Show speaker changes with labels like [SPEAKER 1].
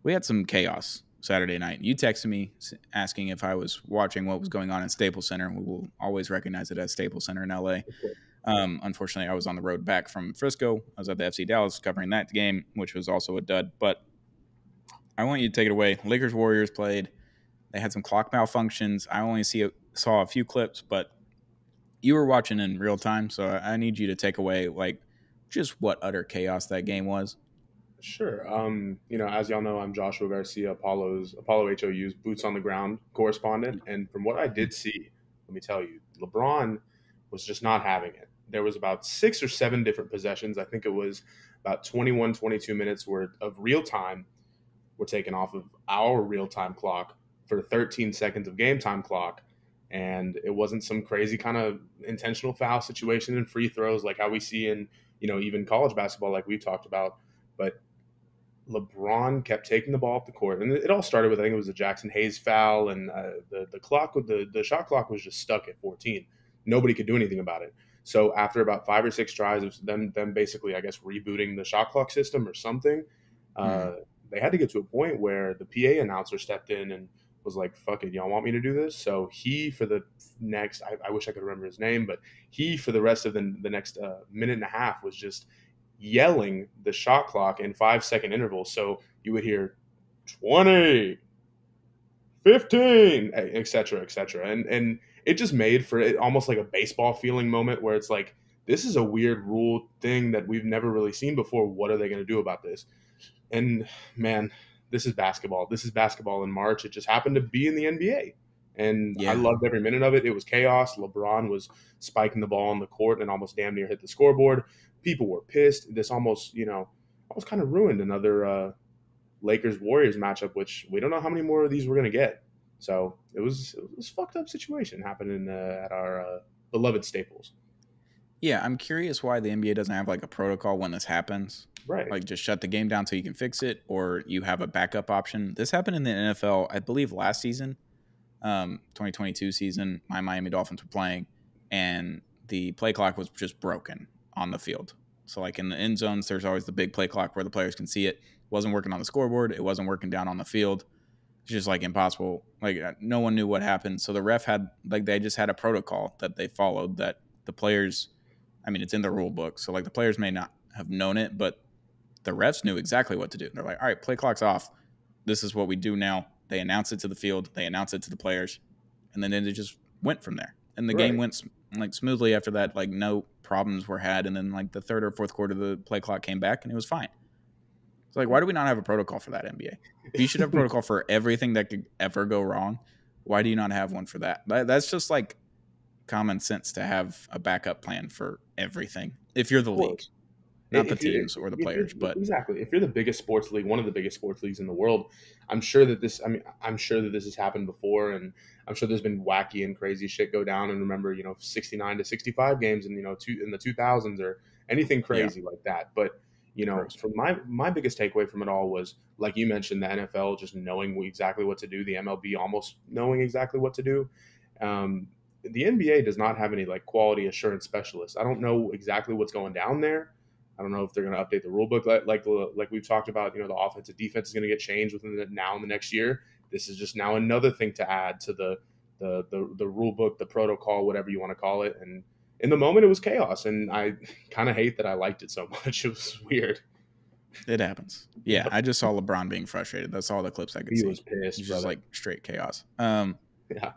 [SPEAKER 1] We had some chaos Saturday night. You texted me asking if I was watching what was going on in Staples Center. We will always recognize it as Staples Center in LA. Unfortunately, I was on the road back from Frisco. I was at the FC Dallas covering that game, which was also a dud. But I want you to take it away. Lakers Warriors played. They had some clock malfunctions. I only saw a few clips, but you were watching in real time, so I need you to take away like just what utter chaos that game was.
[SPEAKER 2] Sure. As y'all know, I'm Joshua Garcia, Apollo HOU's boots on the ground correspondent, and from what I did see, let me tell you, LeBron was just not having it. There was about 6 or 7 different possessions. I think it was about 21, 22 minutes worth of real time were taken off of our real time clock for 13 seconds of game time clock. And it wasn't some crazy kind of intentional foul situation and free throws like how we see in, even college basketball, like we've talked about. But LeBron kept taking the ball up the court, and it all started with I think it was the Jackson Hayes foul, and the clock with the shot clock was just stuck at 14. Nobody could do anything about it. So after about 5 or 6 tries of them basically I guess rebooting the shot clock system or something,
[SPEAKER 1] Mm.
[SPEAKER 2] uh, they had to get to a point where the PA announcer stepped in and was like, "Fuck it, y'all want me to do this?" So he for the next I wish I could remember his name, but he for the rest of the next minute and a half was just yelling the shot clock in 5 second intervals. So you would hear 20, 15, et cetera, et cetera. And it just made for it almost like a baseball feeling moment where it's like, this is a weird rule thing that we've never really seen before. What are they going to do about this? And man, this is basketball. This is basketball in March. It just happened to be in the NBA. And I
[SPEAKER 1] Yeah.
[SPEAKER 2] loved every minute of it. It was chaos. LeBron was spiking the ball on the court and almost damn near hit the scoreboard. People were pissed. This almost kind of ruined another Lakers Warriors matchup, which we don't know how many more of these we're gonna get. So it was a fucked up situation happening at our beloved Staples.
[SPEAKER 1] Yeah, I'm curious why the NBA doesn't have like a protocol when this happens.
[SPEAKER 2] Right.
[SPEAKER 1] Like just shut the game down so you can fix it, or you have a backup option. This happened in the NFL, I believe, last season, 2022 season. My Miami Dolphins were playing, and the play clock was just broken on the field. So like in the end zones, there's always the big play clock where the players can see it. It wasn't working on the scoreboard. It wasn't working down on the field. It's just like impossible. Like no one knew what happened. So the ref had like they just had a protocol that they followed that the players. I mean, it's in the rule book. So like the players may not have known it, but the refs knew exactly what to do. They're like, all right, play clock's off. This is what we do now. They announce it to the field. They announce it to the players, and then it just went from there. And the game
[SPEAKER 2] Right.
[SPEAKER 1] went like smoothly after that. Like no problems were had. And then like the third or fourth quarter, the play clock came back, and it was fine. It's like, why do we not have a protocol for that, NBA? If you should have a protocol for everything that could ever go wrong, why do you not have one for that? That's just like common sense to have a backup plan for everything. If you're the
[SPEAKER 2] Of
[SPEAKER 1] league,
[SPEAKER 2] course.
[SPEAKER 1] not the
[SPEAKER 2] If you
[SPEAKER 1] teams or the
[SPEAKER 2] if you're
[SPEAKER 1] players, but
[SPEAKER 2] exactly if you're the biggest sports league, one of the biggest sports leagues in the world, I'm sure that this. I mean, I'm sure that this has happened before, and I'm sure there's been wacky and crazy shit go down. And remember, 69 to 65 games, and in the 2000s or anything
[SPEAKER 1] yeah,
[SPEAKER 2] crazy like that. But
[SPEAKER 1] gross.
[SPEAKER 2] from my biggest takeaway from it all was, like you mentioned, the NFL just knowing exactly what to do, the MLB almost knowing exactly what to do. Um, the NBA does not have any like quality assurance specialists. I don't know exactly what's going down there. I don't know if they're going to update the rule book like we've talked about. The offensive defense is going to get changed within now and the next year. This is just now another thing to add to the rule book, the protocol, whatever you want to call it. And in the moment, it was chaos, and I kind of hate that I liked it so much. It was weird.
[SPEAKER 1] It happens. Yeah,
[SPEAKER 2] Yep.
[SPEAKER 1] I just saw LeBron being frustrated. That's all the clips I could
[SPEAKER 2] He
[SPEAKER 1] see.
[SPEAKER 2] was pissed,
[SPEAKER 1] He's just
[SPEAKER 2] brother.
[SPEAKER 1] like straight chaos.
[SPEAKER 2] Yeah.